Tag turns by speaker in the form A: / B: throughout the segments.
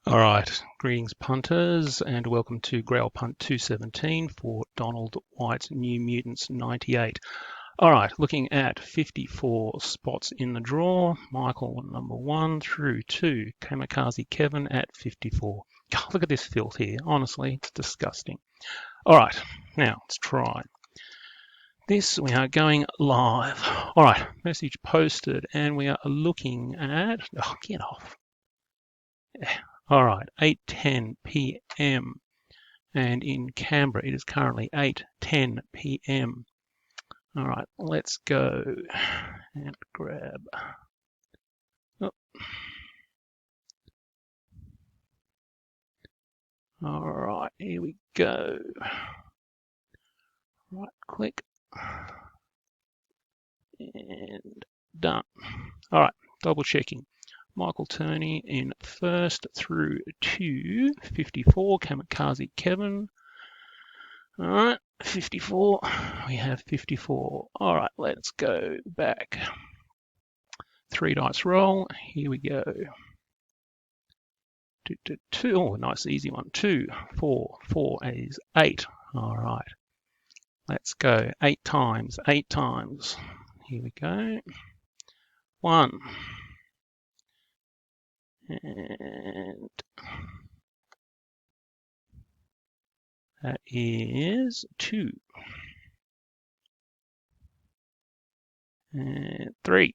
A: All right, greetings punters and welcome to Grail Punt 217 for Donald White's New Mutants 98. All right, looking at 54 spots in the draw, Michael number 1 through 2, Kamikaze Kevin at 54. God, look at this filth here, honestly, it's disgusting. All right, now let's try. This, we are going live. All right, message posted and we are looking at, oh, get off. All right, 8:10 p.m. and in Canberra it is currently 8:10 p.m. All right, let's go and grab. Oh. All right, here we go. Right click and done. All right, double checking. Michael Turney in first through to 54, Kamikaze Kevin. All right, 54. We have 54. All right, let's go back. 3 dice roll. Here we go. 2. Oh, nice easy one. 2, 4, 4 is 8. All right. Let's go. 8 times. 8 times. Here we go. 1. And that is 2. And 3.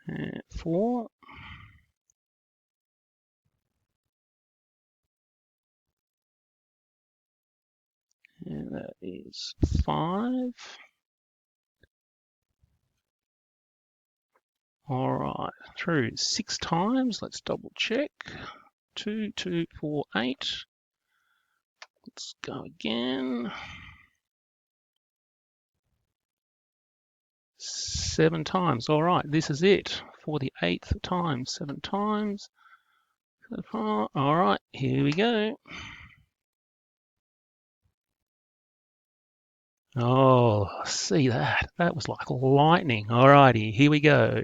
A: And 4. And that is 5. All right, through 6 times. Let's double check. 2, 2, 4, 8. Let's go again. 7 times. All right, this is it for the 8th time. 7 times. All right, here we go. Oh, see that? That was like lightning. All righty, here we go.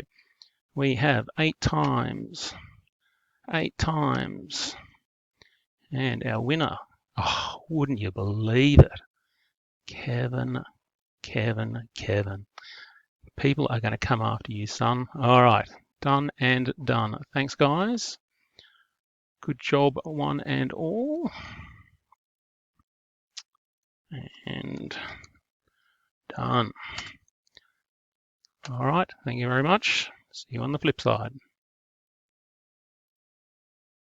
A: We have 8 times. 8 times. And our winner, oh, wouldn't you believe it? Kevin, Kevin, Kevin. People are going to come after you, son. All right, done and done. Thanks, guys. Good job, one and all. And done. All right, thank you very much. See you on the flip side.